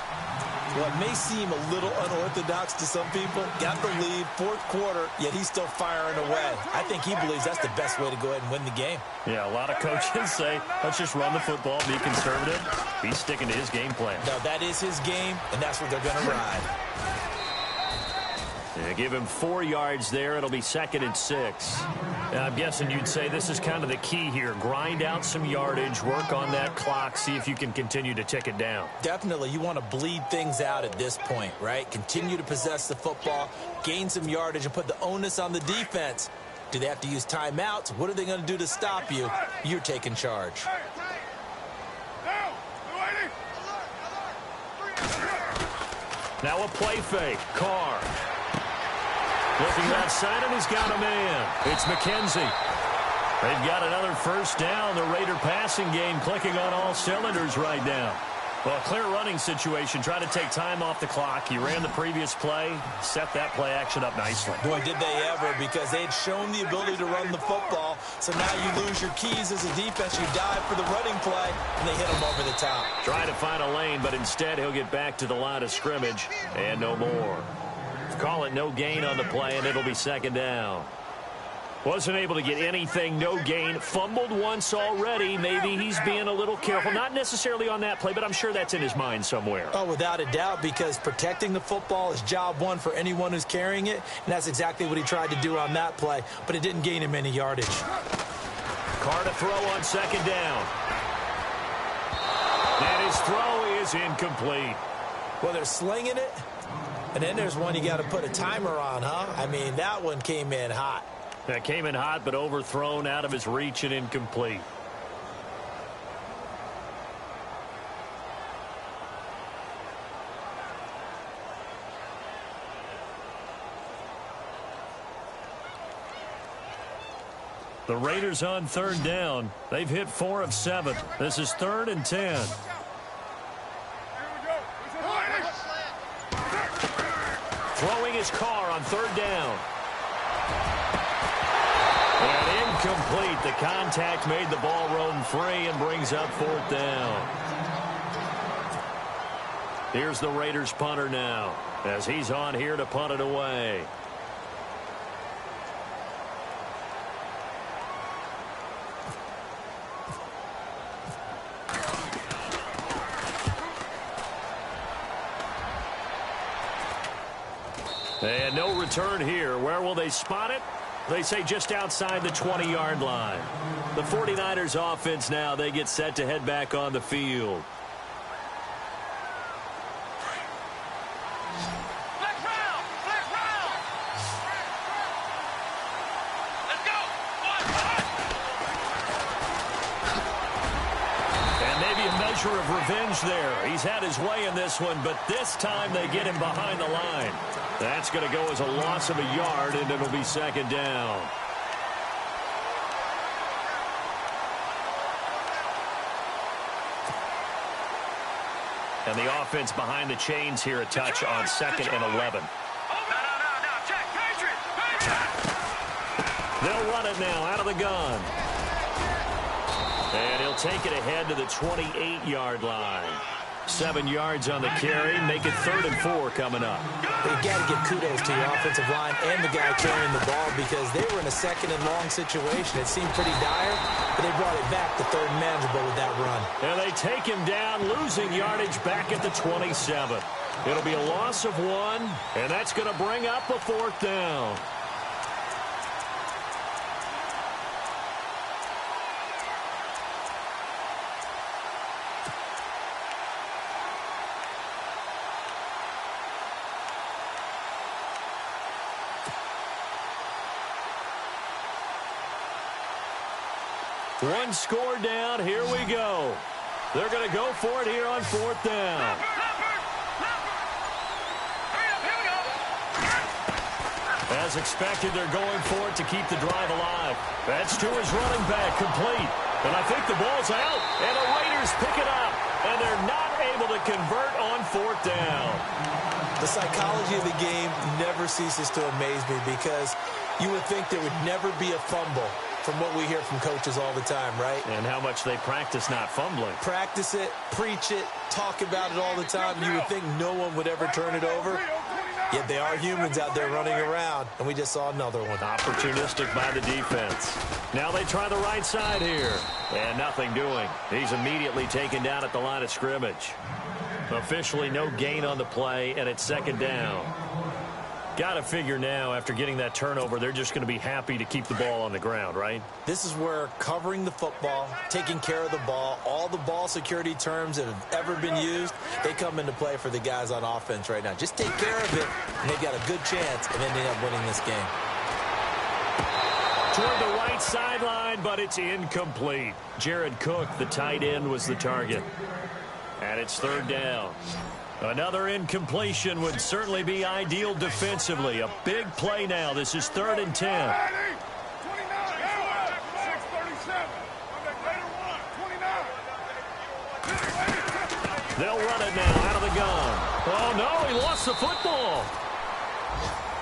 [SPEAKER 2] Well, it may seem a little unorthodox to some people. Got the lead, 4th quarter, yet he's still firing away. I think he believes that's the best way to go ahead and win the game.
[SPEAKER 1] Yeah, a lot of coaches say, let's just run the football, be conservative. He's sticking to his game plan.
[SPEAKER 2] No, that is his game, and that's what they're going to ride.
[SPEAKER 1] Yeah, give him 4 yards there. It'll be 2nd and 6. I'm guessing you'd say this is kind of the key here. Grind out some yardage, work on that clock, see if you can continue to tick it down.
[SPEAKER 2] Definitely. You want to bleed things out at this point, right? Continue to possess the football, gain some yardage, and put the onus on the defense. Do they have to use timeouts? What are they going to do to stop you? You're taking charge.
[SPEAKER 1] Now a play fake. Carr. Looking outside, and he's got a man. It's McKenzie. They've got another first down. The Raider passing game clicking on all cylinders right now. Well, clear running situation. Try to take time off the clock. He ran the previous play, set that play action up nicely.
[SPEAKER 2] Boy, did they ever, because they had shown the ability to run the football. So now you lose your keys as a defense. You dive for the running play, and they hit him over the top.
[SPEAKER 1] Try to find a lane, but instead he'll get back to the line of scrimmage and no more. Call it no gain on the play, and it'll be 2nd down. Wasn't able to get anything, no gain. Fumbled once already. Maybe he's being a little careful. Not necessarily on that play, but I'm sure that's in his mind somewhere.
[SPEAKER 2] Oh, without a doubt, because protecting the football is job one for anyone who's carrying it, and that's exactly what he tried to do on that play, but it didn't gain him any yardage.
[SPEAKER 1] Carr to throw on 2nd down. And his throw is incomplete.
[SPEAKER 2] Well, they're slinging it. And then there's one you got to put a timer on, huh? I mean, that one came in hot.
[SPEAKER 1] That came in hot, but overthrown, out of his reach, and incomplete. The Raiders on 3rd down. They've hit 4 of 7. This is 3rd and 10. Throwing his Carr on 3rd down. And incomplete. The contact made the ball roam free and brings up 4th down. Here's the Raiders punter now as he's on here to punt it away. And no return here. Where will they spot it? They say just outside the 20-yard line. The 49ers offense now, they get set to head back on the field. Of revenge there. He's had his way in this one, but this time they get him behind the line. That's going to go as a loss of a yard, and it'll be second down. And the offense behind the chains here, a touch on 2nd and 11. They'll run it now out of the gun. And he'll take it ahead to the 28-yard line. 7 yards on the carry. Make it 3rd and 4 coming up.
[SPEAKER 2] You've got to give kudos to your offensive line and the guy carrying the ball because they were in a 2nd and long situation. It seemed pretty dire, but they brought it back to 3rd and manageable with that run.
[SPEAKER 1] And they take him down, losing yardage back at the 27. It'll be a loss of 1, and that's going to bring up a 4th down. One score down. Here we go. They're going to go for it here on 4th down. As expected, they're going for it to keep the drive alive. That's to his running back, complete. And I think the ball's out, and the Raiders pick it up. And they're not able to convert on 4th down.
[SPEAKER 2] The psychology of the game never ceases to amaze me because you would think there would never be a fumble from what we hear from coaches all the time, right?
[SPEAKER 1] And how much they practice not fumbling.
[SPEAKER 2] Practice it, preach it, talk about it all the time. You would think no one would ever turn it over. Yet they are humans out there running around, and we just saw another one.
[SPEAKER 1] Opportunistic by the defense. Now they try the right side here. And nothing doing. He's immediately taken down at the line of scrimmage. Officially no gain on the play, and it's 2nd down. Got to figure now, after getting that turnover, they're just going to be happy to keep the ball on the ground, right?
[SPEAKER 2] This is where covering the football, taking care of the ball, all the ball security terms that have ever been used, they come into play for the guys on offense right now. Just take care of it, and they've got a good chance of ending up winning this game.
[SPEAKER 1] Toward the right sideline, but it's incomplete. Jared Cook, the tight end, was the target. And it's 3rd down. Another incompletion would certainly be ideal defensively. A big play now. This is 3rd and 10. They'll run it now out of the gun. Oh, no, he lost the football.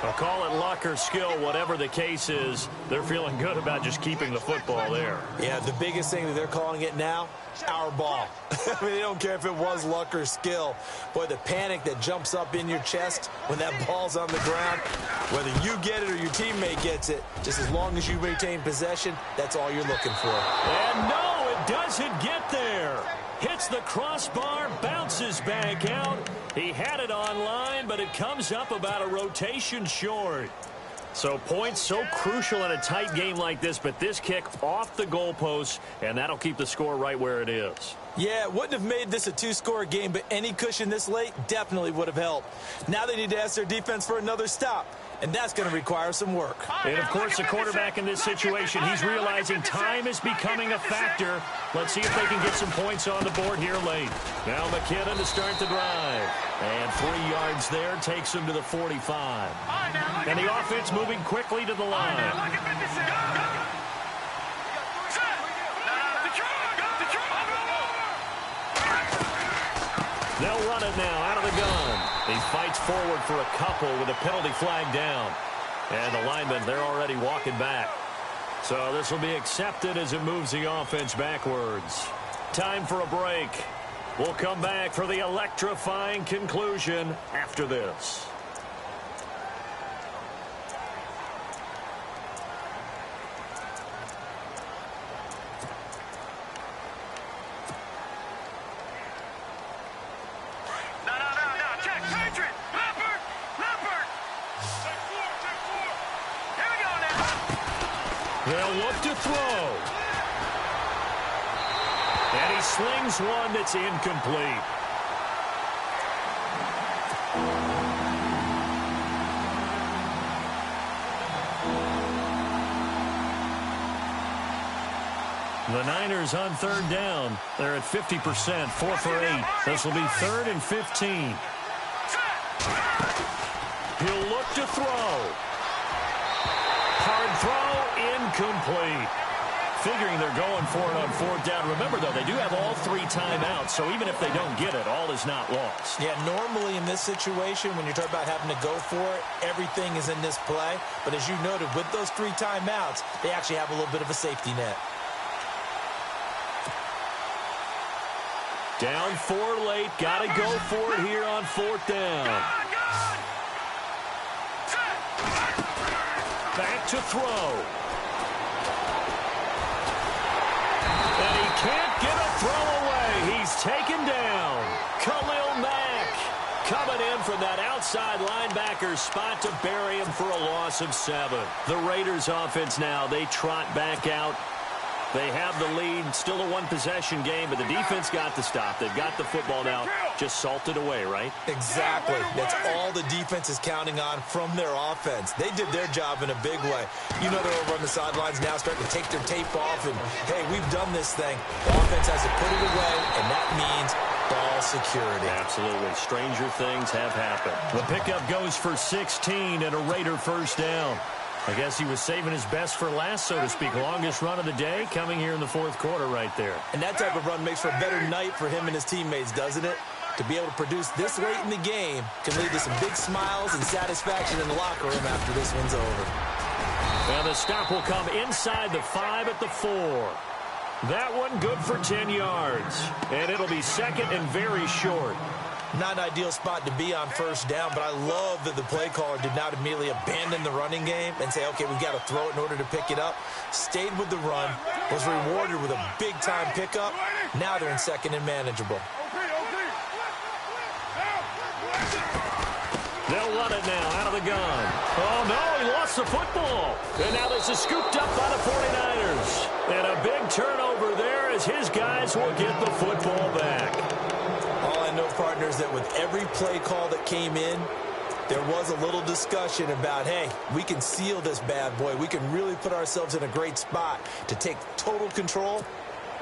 [SPEAKER 1] I'll call it luck or skill, whatever the case is. They're feeling good about just keeping the football there.
[SPEAKER 2] Yeah, the biggest thing that they're calling it now, our ball. I mean, they don't care if it was luck or skill. Boy, the panic that jumps up in your chest when that ball's on the ground, whether you get it or your teammate gets it, just as long as you retain possession, that's all you're looking for.
[SPEAKER 1] And no, it doesn't get there. Hits the crossbar, bounces back out. He had it online, but it comes up about a rotation short. So points so crucial in a tight game like this, but this kick off the goalpost, and that'll keep the score right where it is.
[SPEAKER 2] Yeah, it wouldn't have made this a 2-score game, but any cushion this late definitely would have helped. Now they need to ask their defense for another stop, and that's going to require some work.
[SPEAKER 1] And, of course, the quarterback in this situation, he's realizing time is becoming a factor. Let's see if they can get some points on the board here late. Now McKinnon to start the drive. And 3 yards there takes him to the 45. And the offense moving quickly to the line. They'll run it now out of the gun. He fights forward for a couple with a penalty flag down. And the linemen, they're already walking back. So this will be accepted as it moves the offense backwards. Time for a break. We'll come back for the electrifying conclusion after this. look to throw. And he slings one that's incomplete. The Niners on third down. They're at 50%, 4 for 8. This will be 3rd and 15. He'll look to throw. Hard throw, incomplete. Figuring they're going for it on 4th down. Remember, though, they do have all 3 timeouts, so even if they don't get it, all is not lost.
[SPEAKER 2] Yeah, normally in this situation, when you're talking about having to go for it, everything is in this play. But as you noted, with those 3 timeouts, they actually have a little bit of a safety net.
[SPEAKER 1] Down 4 late. Got to go for it here on 4th down. Back to throw. And he can't get a throw away. He's taken down. Khalil Mack coming in from that outside linebacker spot to bury him for a loss of 7. The Raiders offense now, they trot back out. They have the lead, still a 1-possession game, but the defense got the stop. They've got the football now, just salted away, right?
[SPEAKER 2] Exactly. That's all the defense is counting on from their offense. They did their job in a big way. You know they're over on the sidelines now starting to take their tape off and, hey, we've done this thing. The offense has to put it away, and that means ball security.
[SPEAKER 1] Absolutely. Stranger things have happened. The pickup goes for 16 and a Raider first down. I guess he was saving his best for last, so to speak. Longest run of the day coming here in the 4th quarter right there.
[SPEAKER 2] And that type of run makes for a better night for him and his teammates, doesn't it? To be able to produce this late in the game can lead to some big smiles and satisfaction in the locker room after this one's over.
[SPEAKER 1] And the stop will come inside the 5 at the 4. That one good for 10 yards. And it'll be 2nd and very short.
[SPEAKER 2] Not an ideal spot to be on 1st down, but I love that the play caller did not immediately abandon the running game and say, okay, we've got to throw it in order to pick it up. Stayed with the run, was rewarded with a big-time pickup. Now they're in 2nd and manageable.
[SPEAKER 1] They'll run it now out of the gun. Oh, no, he lost the football. And now this is scooped up by the 49ers. And a big turnover there as his guys will get the football back.
[SPEAKER 2] All I know, partners, that with every play call that came in, there was a little discussion about, hey, we can seal this bad boy. We can really put ourselves in a great spot to take total control,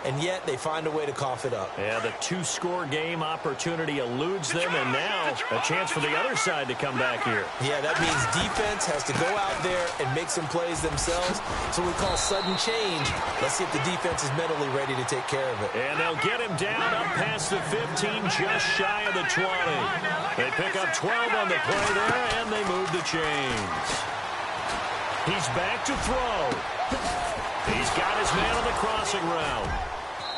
[SPEAKER 2] and yet they find a way to cough it up.
[SPEAKER 1] Yeah, the 2-score game opportunity eludes them, and now a chance for the other side to come back here.
[SPEAKER 2] Yeah, that means defense has to go out there and make some plays themselves. So we call sudden change. Let's see if the defense is mentally ready to take care of it.
[SPEAKER 1] And they'll get him down up past the 15, just shy of the 20. They pick up 12 on the play there, and they move the chains. He's back to throw. He's got his man on the crossing route.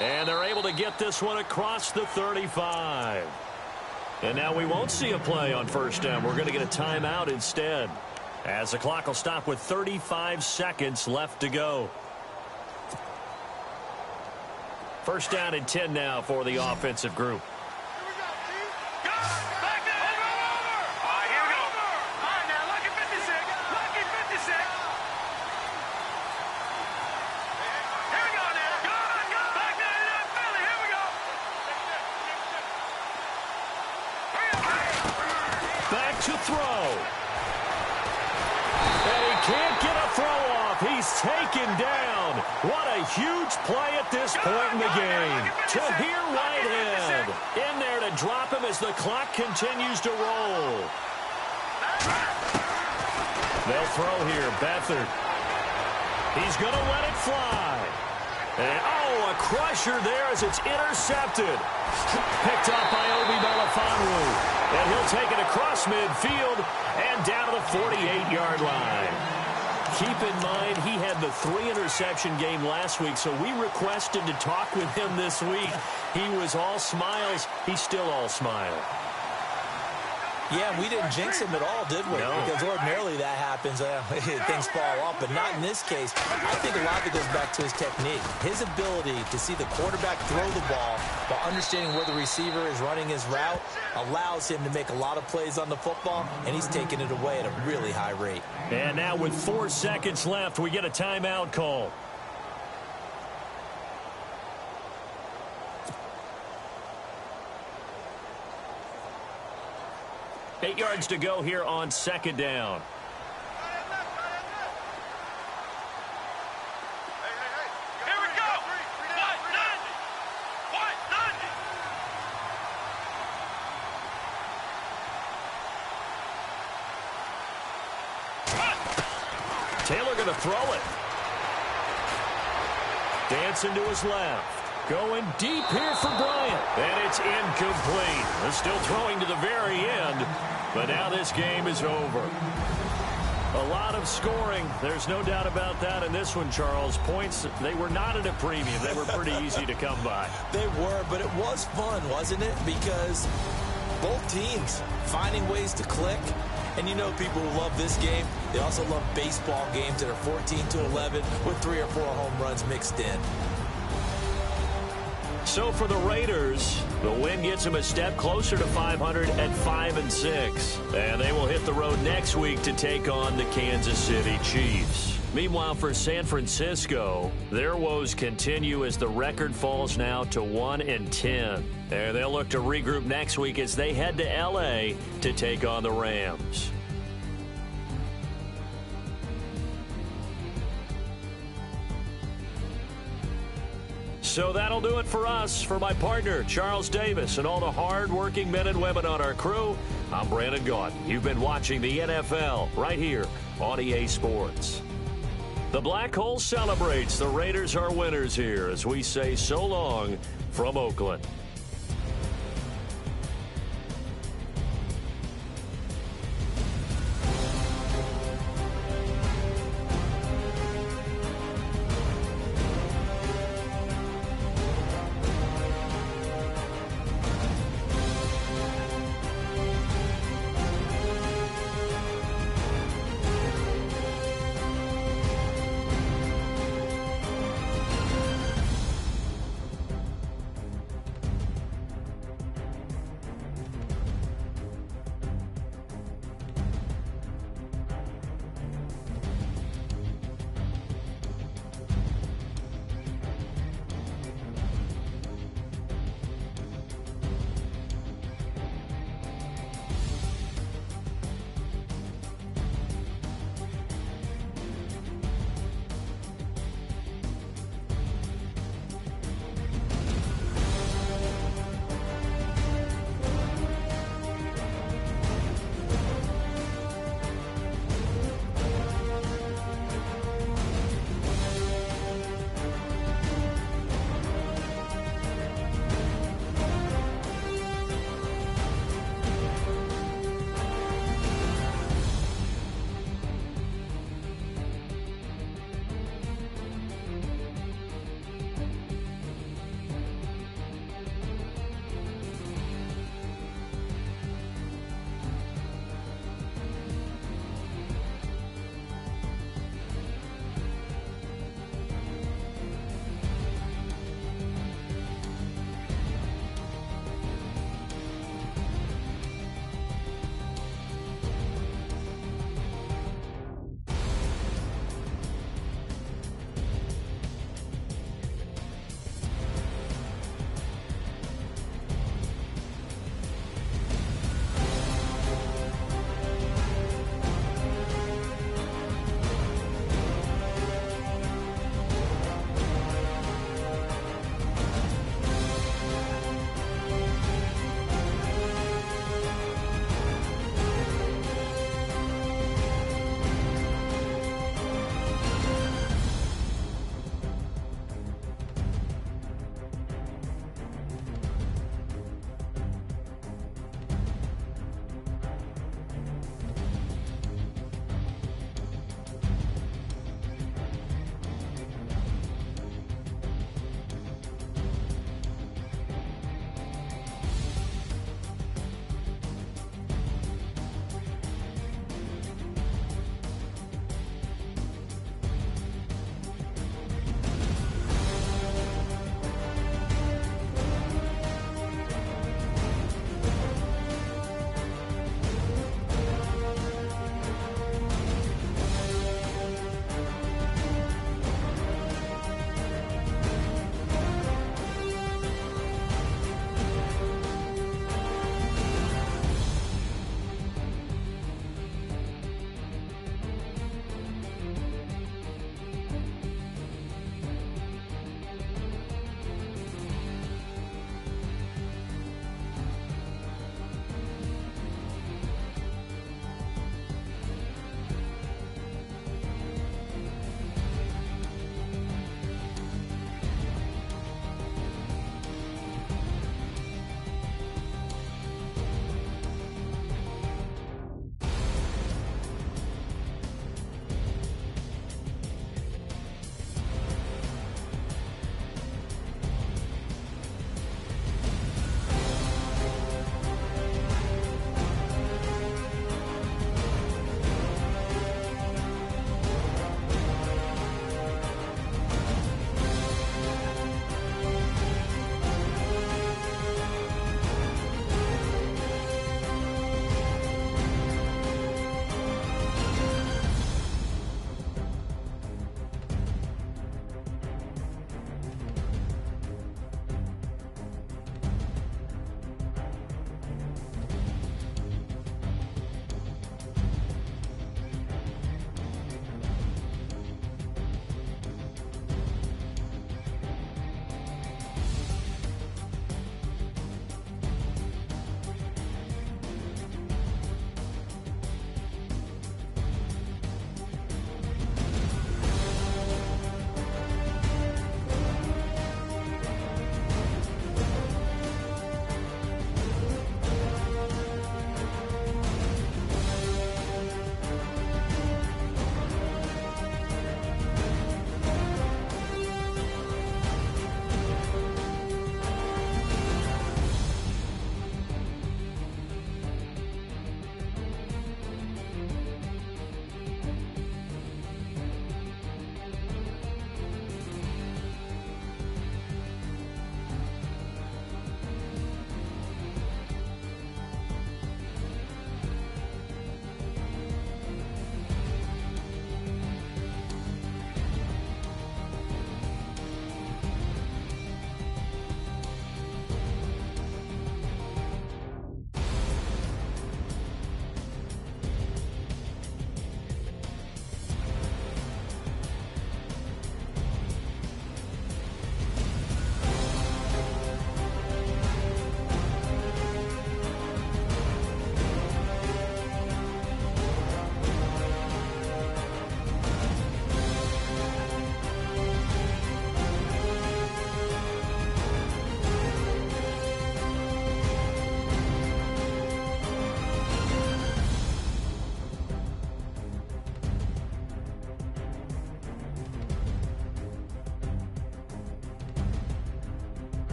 [SPEAKER 1] And they're able to get this one across the 35. And now we won't see a play on 1st down. We're going to get a timeout instead, as the clock will stop with 35 seconds left to go. 1st down and 10 now for the offensive group. To throw. And he can't get a throw off. He's taken down. What a huge play at this point in the game. Tahir Whitehead in there to drop him as the clock continues to roll. They'll throw here. Beathard. He's going to let it fly. And, oh, a crusher there as it's intercepted. Picked off by Obi Melifonwu. And he'll take it across midfield and down to the 48-yard line. Keep in mind, he had the 3-interception game last week, so we requested to talk with him this week. He was all smiles. He's still all smile.
[SPEAKER 2] Yeah, we didn't jinx him at all, did we?
[SPEAKER 1] No.
[SPEAKER 2] Because ordinarily that happens. Things fall off, but not in this case. I think a lot of it goes back to his technique. His ability to see the quarterback throw the ball while understanding where the receiver is running his route allows him to make a lot of plays on the football, and he's taking it away at a really high rate.
[SPEAKER 1] And now with 4 seconds left, we get a timeout call. 8 yards to go here on second down.
[SPEAKER 3] Here we go. 190.
[SPEAKER 1] Taylor going to throw it. Dancing to his left. Going deep here for Bryant. And it's incomplete. They're still throwing to the very end. But now this game is over. A lot of scoring. There's no doubt about that in this one, Charles. Points, they were not at a premium. They were pretty easy to come by.
[SPEAKER 2] They were, but it was fun, wasn't it? Because both teams finding ways to click. And you know people who love this game, they also love baseball games that are 14-11 with 3 or 4 home runs mixed in.
[SPEAKER 1] So for the Raiders, the win gets them a step closer to 500 at 5-6. And they will hit the road next week to take on the Kansas City Chiefs. Meanwhile, for San Francisco, their woes continue as the record falls now to 1-10. And they'll look to regroup next week as they head to L.A. to take on the Rams. So that'll do it for us. For my partner, Charles Davis, and all the hard-working men and women on our crew, I'm Brandon Gaudin. You've been watching the NFL right here on EA Sports. The Black Hole celebrates. The Raiders are winners here as we say so long from Oakland.